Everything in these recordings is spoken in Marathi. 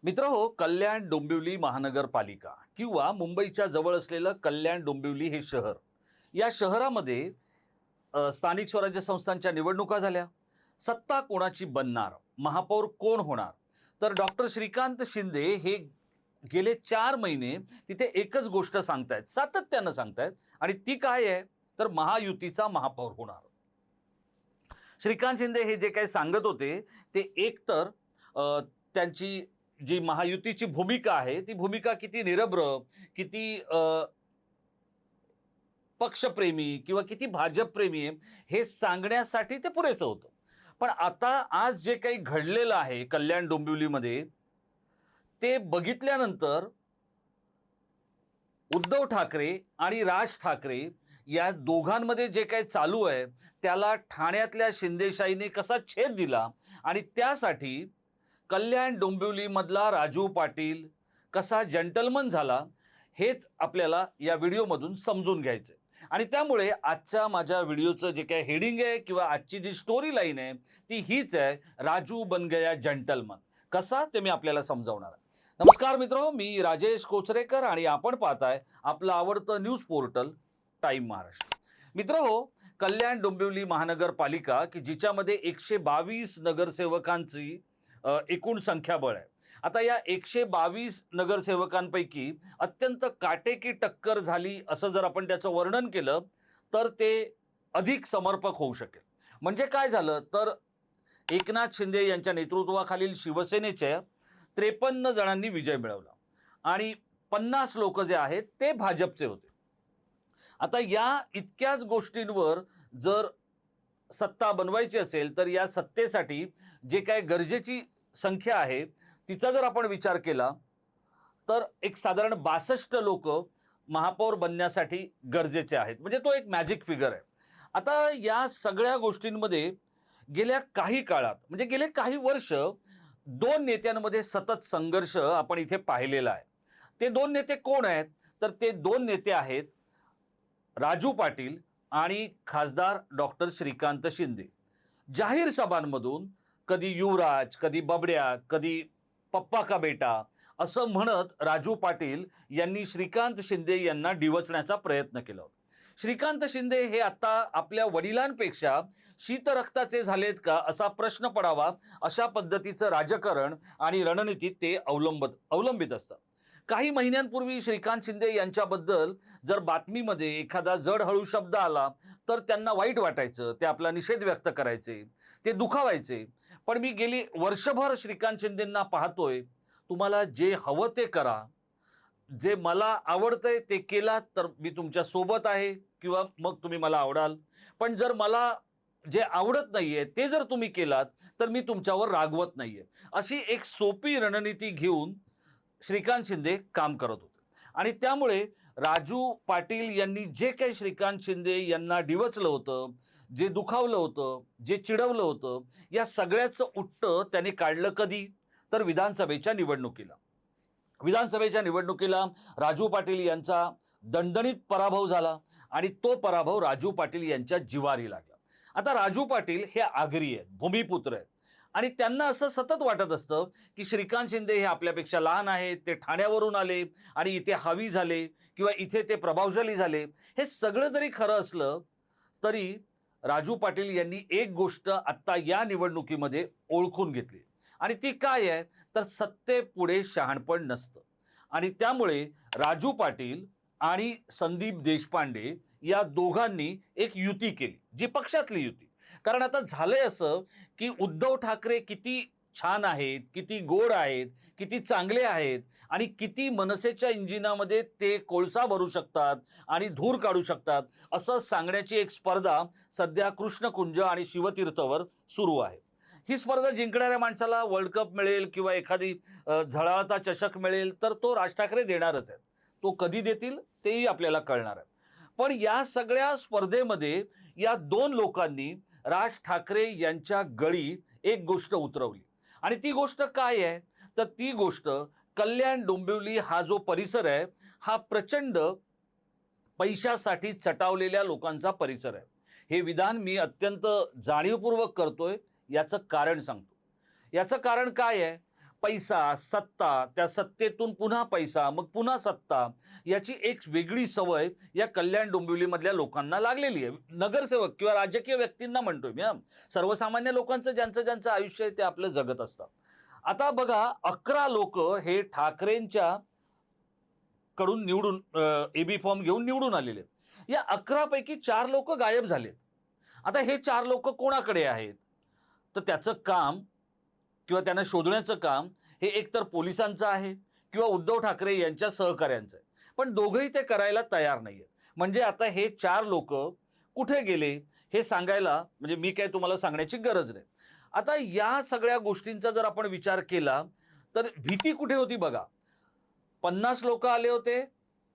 मित्रहो, कल्याण डोंबिवली महानगरपालिका किंवा मुंबईच्या जवळ असलेलं कल्याण डोंबिवली हे शहर, या शहरामध्ये स्थानिक स्वराज्य संस्थांच्या निवडणुका झाल्या. सत्ता कोणाची बनणार, महापौर कोण होणार, तर डॉक्टर श्रीकांत शिंदे हे गेले 4 महिने तिथे एकच गोष्ट सांगतायत, सातत्यानं सांगतायत. आणि ती काय आहे, तर महायुतीचा महापौर होणार. श्रीकांत शिंदे हे जे काही सांगत होते ते एकतर त्यांची जी महायुतीची भूमिका आहे ती भूमिका किती निरभ्र, किती पक्षप्रेमी किंवा किती भाजपप्रेमी आहे हे सांगण्यासाठी ते पुरेसं होतं. पण आता आज जे काही घडलेलं आहे कल्याण डोंबिवलीमध्ये ते बघितल्यानंतर उद्धव ठाकरे आणि राज ठाकरे या दोघांमध्ये जे काही चालू आहे त्याला ठाण्यातल्या शिंदेशाहीने कसा छेद दिला आणि त्यासाठी कल्याण डोंबिवलीमधला राजू पाटील कसा जंटलमन झाला हेच आपल्याला या व्हिडिओमधून समजून घ्यायचं. आणि त्यामुळे आजच्या माझ्या व्हिडिओचं जे काही हेडिंग आहे किंवा आजची जी स्टोरी लाईन आहे ती हीच आहे, राजू बन गया जंटलमन. कसा ते मी आपल्याला समजावणार आहे. नमस्कार मित्रो, मी राजेश कोचरेकर आणि आपण पाहताय आपलं आवडतं न्यूज पोर्टल टाइम महाराष्ट्र. मित्रहो, कल्याण डोंबिवली महानगरपालिका की जिच्यामध्ये 122 नगरसेवकांची एकूण संख्याबळ आहे. आता या 122 नगरसेवकांपैकी अत्यंत काटेकी टक्कर झाली असं जर आपण त्याचं वर्णन केलं तर ते अधिक समर्पक होऊ शकेल. म्हणजे काय झालं तर एकनाथ शिंदे यांच्या नेतृत्वाखालील शिवसेनेच्या 53 जणांनी विजय मिळवला आणि 50 लोक जे आहेत ते भाजपचे होते. आता या इतक्याच गोष्टींवर जर सत्ता बनवायची असेल तर या सत्तेसाठी जे काय गरजेची संख्या आहे तिचा जर आपण विचार केला तर एक साधारण 62 लोक महापौर बनण्यासाठी गरजेचे आहेत. म्हणजे तो एक मॅजिक फिगर आहे. आता या सगळ्या गोष्टींमध्ये गेल्या काही काळात म्हणजे गेले काही वर्ष दोन नेत्यांमध्ये सतत संघर्ष आपण इथे पाहिलेला आहे. ते दोन नेते कोण आहेत, तर ते दोन नेते आहेत राजू पाटील आणि खासदार डॉक्टर श्रीकांत शिंदे. जाहीर सभांमधून कधी युवराज, कधी बबड्या, कधी पप्पा का बेटा असं म्हणत राजू पाटील यांनी श्रीकांत शिंदे यांना डिवचण्याचा प्रयत्न केला. श्रीकांत शिंदे हे आता आपल्या वडिलांपेक्षा शीतरक्ताचे झालेत का असा प्रश्न पडावा अशा पद्धतीचं राजकारण आणि रणनीतीत ते अवलंबित असतात. काही महिन्यांपूर्वी श्रीकांत शिंदे यांच्याबद्दल जर बातमीमध्ये एखादा जड हळू शब्द आला तर त्यांना वाईट वाटायचं, ते आपला निषेध व्यक्त करायचे, ते दुखावायचे. पण मी गेली वर्षभर श्रीकांत शिंदेंना पाहतोय, तुम्हाला जे हवं ते करा, जे मला आवडतंय ते केलात तर मी तुमच्या सोबत आहे किंवा मग तुम्ही मला आवडाल. पण जर मला जे आवडत नाहीये ते जर तुम्ही केलात तर मी तुमच्यावर रागवत नाहीये. अशी एक सोपी रणनीती घेऊन श्रीकांत शिंदे काम करत होते. आणि त्यामुळे राजू पाटील यांनी जे काही श्रीकांत शिंदे यांना डिवचलं होतं, जे दुखावलं होतं, जे चिडवलं होतं, या सगळ्याचं उत्तर त्यांनी काढलं कधी, तर विधानसभेच्या निवडणुकीला. विधानसभेच्या निवडणुकीला राजू पाटील यांचा दणदणीत पराभव झाला आणि तो पराभव राजू पाटील यांच्या जिवारी लागला. आता राजू पाटील हे आगरी आहेत, भूमिपुत्र आहेत आणि त्यांना असं सतत वाटत असतं की श्रीकांत शिंदे हे आपल्यापेक्षा लहान आहेत, ते ठाण्यावरून आले आणि इथे हवी झाले किंवा इथे ते प्रभावशाली झाले. हे सगळं जरी खरं असलं तरी राजू पाटील यांनी एक गोष्ट आता या निवडणुकीमध्ये ओळखून घेतली आणि ती काय आहे, तर सत्तेपुढे शहाणपण नसतं. आणि त्यामुळे राजू पाटील आणि संदीप देशपांडे या दोघांनी एक युती केली, जी पक्षातली युती. कारण आता झालंय असं की उद्धव ठाकरे किती छान आहेत, किती गोड आहेत, किती चांगले आहेत आणि किती मनसेच्या इंजिनामध्ये ते कोळसा भरू शकतात आणि धूर काढू शकतात असं सांगण्याची एक स्पर्धा सध्या कृष्णकुंज आणि शिवतीर्थवर सुरू आहे. ही स्पर्धा जिंकणाऱ्या माणसाला वर्ल्ड कप मिळेल किंवा एखादी झळाळता चषक मिळेल तर तो राज ठाकरे देणारच आहे. तो कधी देतील तेही आपल्याला कळणार आहे. पण या सगळ्या स्पर्धेमध्ये या दोन लोकांनी राज ठाकरे यांच्या गळी एक गोष्ट उतरवली आणि ती गोष्ट काय आहे, तर ती गोष्ट कल्याण डोंबिवली हा जो परिसर आहे हा प्रचंड पैशासाठी चटावलेल्या लोकांचा परिसर आहे. हे विधान मी अत्यंत जाणीवपूर्वक करतोय, याचं कारण सांगतो. याचं कारण काय आहे, पैसा, सत्ता, त्या सत्तेतून पुन्हा पैसा, मग पुन्हा सत्ता, याची एक वेगळी सवय या कल्याण डोंबिवलीमधल्या लोकांना लागलेली आहे. नगरसेवक किंवा राजकीय व्यक्तींना म्हणतोय मी, सर्वसामान्य लोकांचं ज्यांचं ज्यांचं आयुष्य आहे ते आपलं जगत असतात. आता बघा, 11 लोक हे ठाकरेंच्या कडून निवडून एबी फॉर्म घेऊन निवडून आलेले. या 11 पैकी 4 लोक गायब झालेत. आता हे 4 लोक कोणाकडे आहेत? तर त्याचं काम किंवा त्यांना शोधण्याचं काम हे एकतर पोलिसांचं आहे किंवा उद्धव ठाकरे यांच्या सहकाऱ्यांचं आहे. पण दोघंही ते करायला तयार नाहीयेत. म्हणजे आता हे 4 लोक कुठे गेले हे सांगायला म्हणजे मी काय तुम्हाला सांगण्याची गरज नाही. आता या सगळ्या गोष्टींचा जर आपण विचार केला तर भीती कुठे होती बघा. 50 लोक आले होते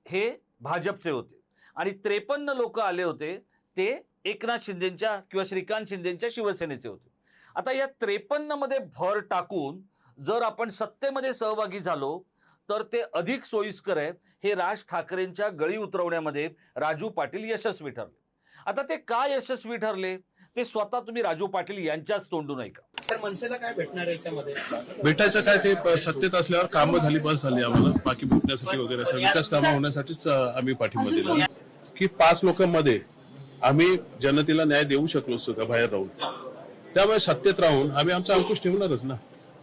हे भाजपचे होते आणि 53 लोक आले होते ते एकनाथ शिंदेच्या किंवा श्रीकांत शिंदेच्या शिवसेनेचे होते. आता या 53 मध्ये भर टाकून जर आपण सत्तेमध्ये सहभागी झालो तर ते अधिक सोयीस्कर आहे. हे राज ठाकरेंच्या गळी उतरवण्यामध्ये राजू पाटील यशस्वी ठरले. आता ते का यशस्वी ठरले ते स्वतः तुम्ही राजू पाटील यांच्याच तोंडून ऐका. सर, मनसेला काय भेटणार याच्यामध्ये? भेटायचं काय, ते सत्तेत असल्यावर कामं झाली बस झाली. आम्हाला बाकी भेटण्यासाठी वगैरे विकास कामं होण्यासाठीच आम्ही पाठिंबा दिला की 5 लोकांमध्ये आम्ही जनतेला न्याय देऊ शकलो असतो का बाहेर राहून. त्यामुळे सत्तेत राहून आम्ही आमचा अंकुश ठेवणारच ना.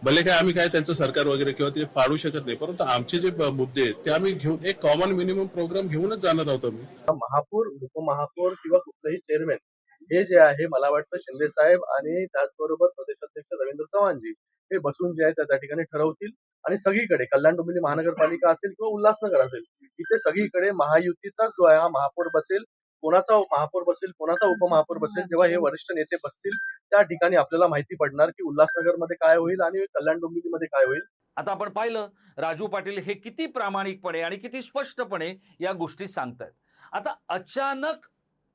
भले काय आम्ही काय त्यांचं सरकार वगैरे किंवा ते पाडू शकत नाही, परंतु आमचे जे मुद्दे आहेत ते आम्ही घेऊन एक कॉमन मिनिमम प्रोग्राम घेऊनच जाणार आहोत आम्ही. महापौर, उपमहापौर किंवा कुठलंही चेअरमॅन हे जे आहे, मला वाटतं शिंदे साहेब आणि त्याचबरोबर प्रदेशाध्यक्ष रवींद्र चव्हाणजी हे बसून जे आहे त्या ठिकाणी ठरवतील. आणि सगळीकडे कल्याण डोंबिवली महानगरपालिका असेल किंवा उल्हासनगर असेल, इथे सगळीकडे महायुतीचा जो आहे हा महापौर बसेल. कोणाचा महापौर बसेल, कोणाचा उपमहापौर बसेल, जेव्हा हे वरिष्ठ नेते बसतील त्या ठिकाणी आपल्याला माहिती पडणार की उल्हासनगरमध्ये काय होईल आणि कल्याण डोंबिवलीमध्ये काय होईल. आता आपण पाहिलं राजू पाटील हे किती प्रामाणिकपणे आणि किती स्पष्टपणे या गोष्टी सांगतायत. आता अचानक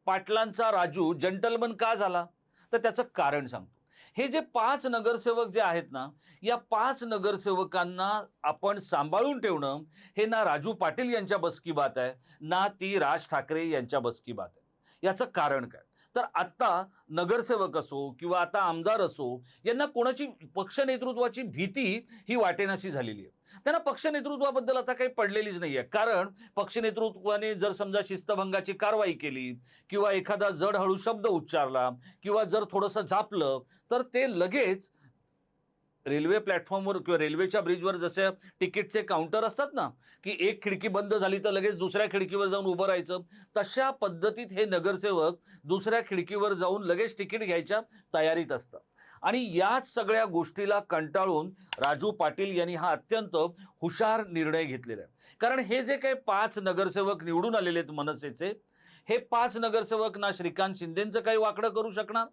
पाटलांचा राजू जंटलमन का झाला तर त्याचं कारण सांगतो. हे जे 5 नगरसेवक जे आहेत ना, या 5 नगरसेवकांना आपण सांभाळून ठेवणं हे ना राजू पाटील यांच्या बसकी बात आहे ना ती राज ठाकरे यांच्या बसकी बात आहे. याचं कारण काय तर आता नगरसेवक असो किंवा आता आमदार असो यांना कोणाची पक्ष नेतृत्वाची भीती ही वाटेनाशी झालेली आहे. त्यांना पक्ष नेतृत्वाबद्दल आता काही पडलेलीच नाहीये. कारण पक्ष नेतृत्वाने जर समजा शिस्तभंगाची कारवाई केली किंवा एखादा जड हळू शब्द उच्चारला किंवा जर थोडंसं झापलं तर ते लगेच रेल्वे प्लॅटफॉर्मवर किंवा रेल्वेच्या ब्रिजवर जसे तिकीटचे काउंटर असतात ना की एक खिडकी बंद झाली तर लगेच दुसऱ्या खिडकीवर जाऊन उभं राहायचं, तशा पद्धतीत हे नगरसेवक दुसऱ्या खिडकीवर जाऊन लगेच तिकीट घ्यायच्या तयारीत असतात. आणि याच सगळ्या गोष्टीला कंटाळून राजू पाटील यांनी हा अत्यंत हुशार निर्णय घेतलेला आहे. कारण हे जे काही 5 नगरसेवक निवडून आलेले आहेत मनसेचे, हे 5 नगरसेवक ना श्रीकांत शिंदेंचं काही वाकडं करू शकणार,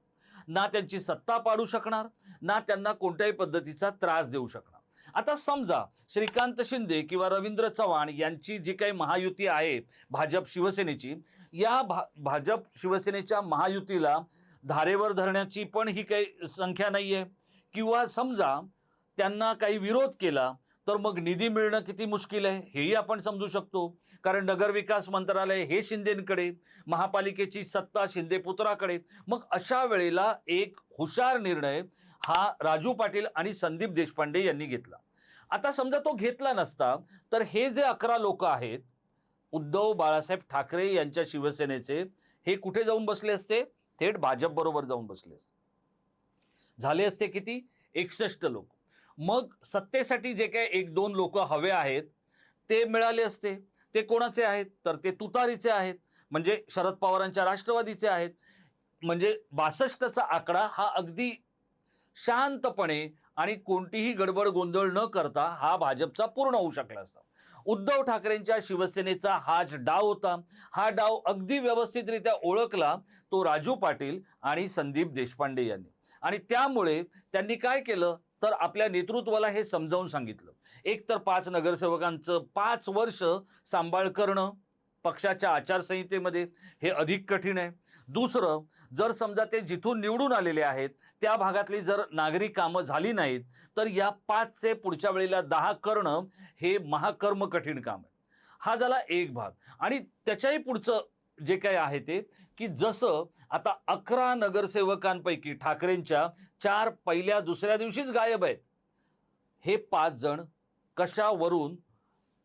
ना त्यांची सत्ता पाडू शकणार, ना त्यांना कोणत्याही पद्धतीचा त्रास देऊ शकणार. आता समजा श्रीकांत शिंदे किंवा रवींद्र चव्हाण यांची जी काही महायुती आहे भाजप शिवसेनेची, या भाजप शिवसेनेच्या महायुतीला धारेवर धरण्याची पण ही काही संख्या नाहीये. किंवा समजा त्यांना काही विरोध केला तर मग निधी मिळणं किती मुश्किल आहे हेही आपण समजू शकतो. कारण नगरविकास मंत्रालय हे शिंदेंकडे, महापालिकेची सत्ता शिंदे पुत्राकडे. मग अशा वेळेला एक हुशार निर्णय हा राजू पाटील आणि संदीप देशपांडे यांनी घेतला. आता समजा तो घेतला नसता तर हे जे 11 लोक आहेत उद्धव बाळासाहेब ठाकरे यांच्या शिवसेनेचे, हे कुठे जाऊन बसले असते? थेट भाजप बरोबर जाऊन बसले असते. झाले असते किती? 61 लोक. मग सत्तेसाठी जे काही 1-2 लोक हवे आहेत ते मिळाले असते. ते कोणाचे आहेत तर ते तुतारीचे आहेत, म्हणजे शरद पवारांच्या राष्ट्रवादीचे आहेत. म्हणजे 62चा आकडा हा अगदी शांतपणे आणि कोणतीही गडबड गोंधळ न करता हा भाजपचा पूर्ण होऊ शकला असता. उद्धव ठाकरेंच्या शिवसेनेचा हाच डाव होता. हा डाव अगदी व्यवस्थितरित्या ओळखला तो राजू पाटील आणि संदीप देशपांडे यांनी. आणि त्यामुळे त्यांनी काय केलं तर आपल्या नेतृत्वाला हे समजावून सांगितलं. एक तर 5 नगरसेवकांचं 5 वर्ष सांभाळ करणं पक्षाच्या आचारसंहितेमध्ये हे अधिक कठीण आहे. दुसरं, जर समजा ते जिथून निवडून आलेले आहेत त्या भागातली जर नागरी कामं झाली नाहीत तर या 5चे पुढच्या वेळेला 10 करणं हे महाकर्म कठीण काम आहे. हा झाला एक भाग. आणि त्याच्याही पुढचं जे काही आहे ते की जसं आता 11 नगरसेवकांपैकी ठाकरेंच्या 4 पहिल्या दुसऱ्या दिवशीच गायब आहेत. हे 5 जण कशावरून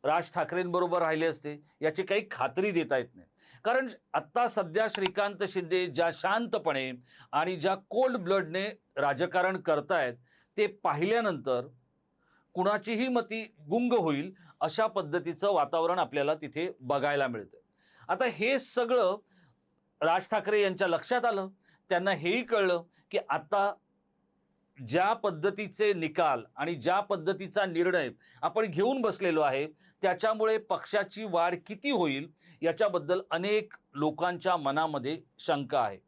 राज ठाकरेंबरोबर राहिले असते याची काही खात्री देता येत नाही. कारण आत्ता सध्या श्रीकांत शिंदे ज्या शांतपणे आणि ज्या कोल्ड ब्लडने राजकारण करतायत ते पाहिल्यानंतर कुणाचीही मती गुंग होईल अशा पद्धतीचं वातावरण आपल्याला तिथे बघायला मिळतं. आता हे सगळं राज ठाकरे यांच्या लक्षात आलं. त्यांना हेही कळलं की आता ज्या पद्धतीचे निकाल आणि ज्या पद्धतीचा निर्णय आपण घेऊन बसलेलो आहे त्याच्यामुळे पक्षाची वाढ किती होईल याच्याबद्दल अनेक लोकांच्या मनामध्ये शंका आहे.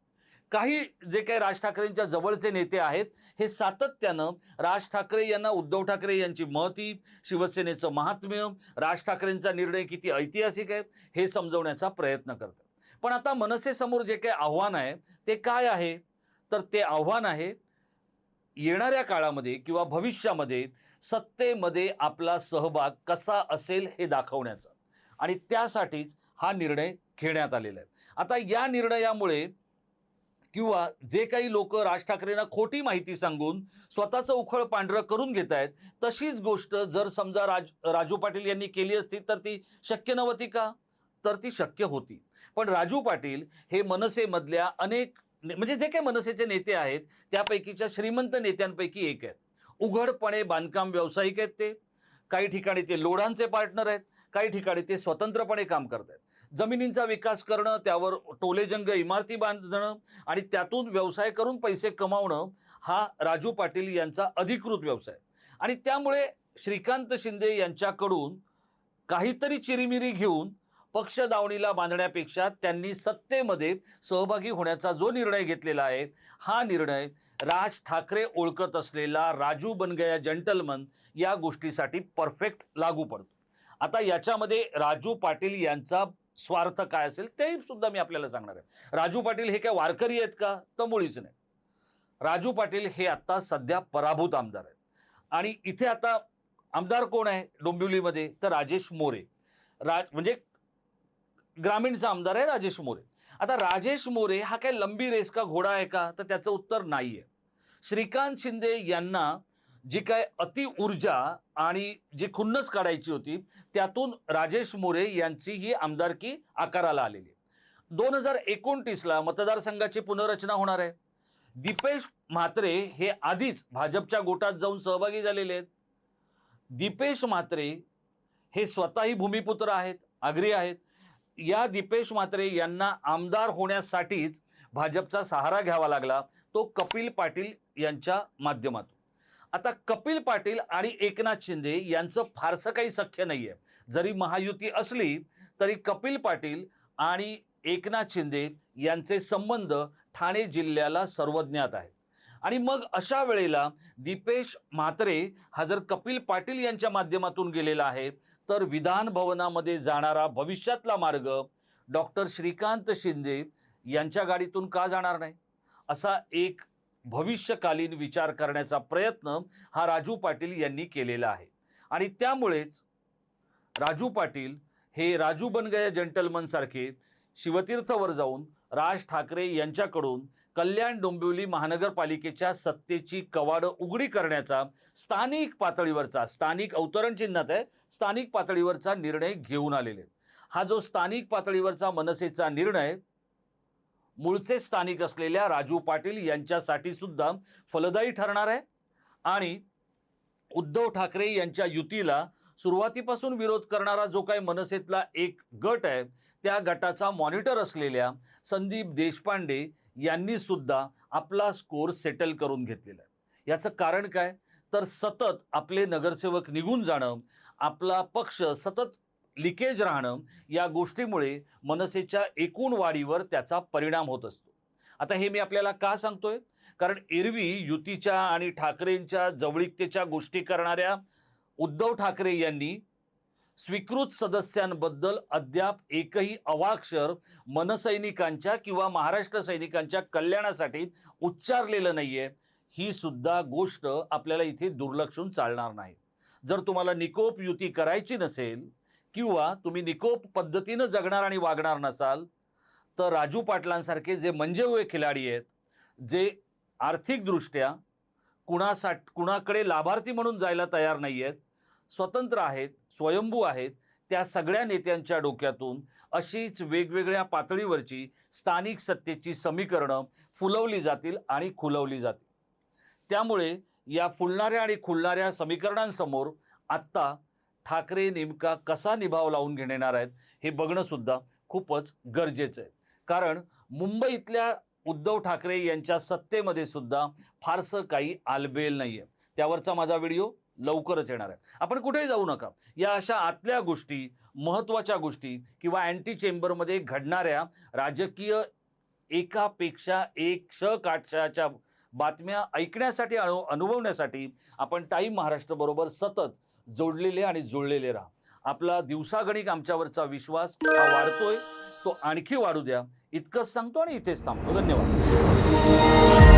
काही जे काही राज ठाकरेंच्या जवळचे नेते आहेत हे सातत्यानं राज ठाकरे यांना उद्धव ठाकरे यांची महती, शिवसेनेचं महात्म्य, राज ठाकरेंचा निर्णय किती ऐतिहासिक आहे हे समजवण्याचा प्रयत्न करतात. पण आता मनसेसमोर जे काही आव्हान आहे ते काय आहे, तर ते आव्हान आहे येणाऱ्या काळामध्ये किंवा भविष्यामध्ये सत्तेमध्ये आपला सहभाग कसा असेल हे दाखवण्याचा, आणि त्यासाठीच हा निर्णय घेण्यात आलेला आहे. आता या निर्णयामुळे किंवा जे काही लोक राज ठाकरेंना खोटी माहिती सांगून स्वतःचं उखळ पांढरं करून घेत आहेत तशीच गोष्ट जर समजा राजू पाटील यांनी केली असती तर ती शक्य नव्हती का, तर ती शक्य होती. पण राजू पाटील हे मनसेमधल्या अनेक म्हणजे जे काही मनसेचे नेते आहेत त्यापैकीच्या श्रीमंत नेत्यांपैकी एक आहेत. उघडपणे बांधकाम व्यावसायिक आहेत ते. काही ठिकाणी ते लोढांचे पार्टनर आहेत, काही ठिकाणी ते स्वतंत्रपणे काम करत आहेत. जमिनींचा विकास करणं, त्यावर टोलेजंग इमारती बांधणं आणि त्यातून व्यवसाय करून पैसे कमावणं हा राजू पाटील यांचा अधिकृत व्यवसाय. आणि त्यामुळे श्रीकांत शिंदे यांच्याकडून काहीतरी चिरीमिरी घेऊन पक्ष दावणीला बांधण्यापेक्षा त्यांनी सत्तेमध्ये सहभागी होण्याचा जो निर्णय घेतलेला आहे हा निर्णय राज ठाकरे ओळखत असलेला राजू बन गया जंटलमन या गोष्टीसाठी परफेक्ट लागू पडतो. आता याच्यामध्ये राजू पाटील यांचा स्वार्थ काय असेल ते सुद्धा मी आपल्याला सांगणार आहे. राजू पाटील हे काय वारकरी आहेत का, तर मुळीच नाही. राजू पाटील हे आता सध्या पराभूत आमदार आहेत. आणि इथे आता आमदार कोण आहे डोंबिवलीमध्ये, तर राजेश मोरे. म्हणजे ग्रामीणचा आमदार आहे राजेश मोरे. आता राजेश मोरे हा काय लंबी रेस का घोडा आहे का, तर त्याचं उत्तर नाहीये. श्रीकांत शिंदे यांना जी काय अति ऊर्जा आणि जी खुन्नस काढायची होती त्यातून राजेश मोरे यांची ही आमदारकी आकाराला आलेली आहे. 2029ला मतदारसंघाची पुनर्रचना होणार आहे. दीपेश म्हात्रे हे आधीच भाजपच्या गोटात जाऊन सहभागी झालेले आहेत. दीपेश म्हात्रे हे स्वतःही भूमिपुत्र आहेत, आगरी आहेत. या दीपेश म्हात्रे यांना आमदार होण्यासाठीच भाजपचा सहारा घ्यावा लागला, तो कपिल पाटील यांच्या माध्यमातून. आता कपिल पाटील आणि एकनाथ शिंदे यांचं फारसं काही सख्य नाहीये. जरी महायुती असली तरी कपिल पाटील आणि एकनाथ शिंदे यांचे संबंध ठाणे जिल्ह्याला सर्वज्ञात आहेत. आणि मग अशा वेळेला दीपेश म्हात्रे हा जर कपिल पाटील यांच्या माध्यमातून गेलेला आहे तर विधान भवनामध्ये जाणारा भविष्यातला मार्ग डॉक्टर श्रीकांत शिंदे यांच्या गाडीतून का जाणार नाही, असा एक भविष्यकालीन विचार करण्याचा प्रयत्न हा राजू पाटील यांनी केलेला आहे. आणि त्यामुळेच राजू पाटील हे राजू बन गया जंटलमन सारखे शिवतीर्थवर जाऊन राज ठाकरे यांच्याकडून कल्याण डोंबिवली महानगरपालिकेच्या सत्तेची कवाडं उघडी करण्याचा स्थानिक पातळीवरचा, स्थानिक अवतरण चिन्हात आहे, स्थानिक पातळीवरचा निर्णय घेऊन आलेले. हा जो स्थानिक पातळीवरचा मनसेचा निर्णय मूळचे स्थानिक असलेल्या राजू पाटील यांच्यासाठी सुद्धा फलदायी ठरणार आहे. आणि उद्धव ठाकरे यांच्या युतीला सुरुवातीपासून विरोध करणारा जो काही मनसेतला एक गट आहे त्या गटाचा मॉनिटर असलेल्या संदीप देशपांडे यांनी सुद्धा आपला स्कोर सेटल करून घेतलेला आहे. याचं कारण काय, तर सतत आपले नगरसेवक निघून जाणं, आपला पक्ष सतत लिकेज राहणं, या गोष्टीमुळे मनसेच्या एकूण वाढीवर त्याचा परिणाम होत असतो. आता हे मी आपल्याला का सांगतोय, कारण एरवी युतीच्या आणि ठाकरेंच्या जवळीकतेच्या गोष्टी करणाऱ्या उद्धव ठाकरे यांनी स्वीकृत सदस्यांबद्दल अद्याप एकही अवाक्षर मनसैनिकांच्या किंवा महाराष्ट्र सैनिकांच्या कल्याणासाठी उच्चारलेलं नाहीये. ही सुद्धा गोष्ट आपल्याला इथे दुर्लक्षून चालणार नाही. जर तुम्हाला निकोप युती करायची नसेल किंवा तुम्ही निकोप पद्धतीनं जगणार आणि वागणार नसाल तर राजू पाटलांसारखे जे मंजे हुए खिलाडी आहेत, जे आर्थिकदृष्ट्या कुणाकडे लाभार्थी म्हणून जायला तयार नाही आहेत, स्वतंत्र आहेत, स्वयंभू आहेत, त्या सगळ्या नेत्यांच्या डोक्यातून अशीच वेगवेगळ्या पातळीवरची स्थानिक सत्तेची समीकरणं फुलवली जातील आणि खुलवली जातील. त्यामुळे या फुलणाऱ्या आणि खुलणाऱ्या समीकरणांसमोर आत्ता ठाकरे नेमका कसा निभाव लावून घेणार आहेत हे बघणं सुद्धा खूपच गरजेचं आहे. कारण मुंबईतल्या उद्धव ठाकरे यांच्या सत्तेमध्ये सुद्धा फारसं काही आलबेल नाही आहे. त्यावरचा माझा व्हिडिओ लवकरच येणार आहे. आपण कुठेही जाऊ नका. या अशा आतल्या गोष्टी, महत्त्वाच्या गोष्टी किंवा अँटी चेंबरमध्ये घडणाऱ्या राजकीय एकापेक्षा एक काटछायाच्या बातम्या ऐकण्यासाठी अनुभवण्यासाठी आपण टाईम महाराष्ट्र बरोबर सतत जोडलेले आणि जुळलेले राहा. आपला दिवसागणिक आमच्यावरचा विश्वास हा वाढतोय, तो आणखी वाढू द्या इतकंच सांगतो आणि इथेच थांबतो. धन्यवाद.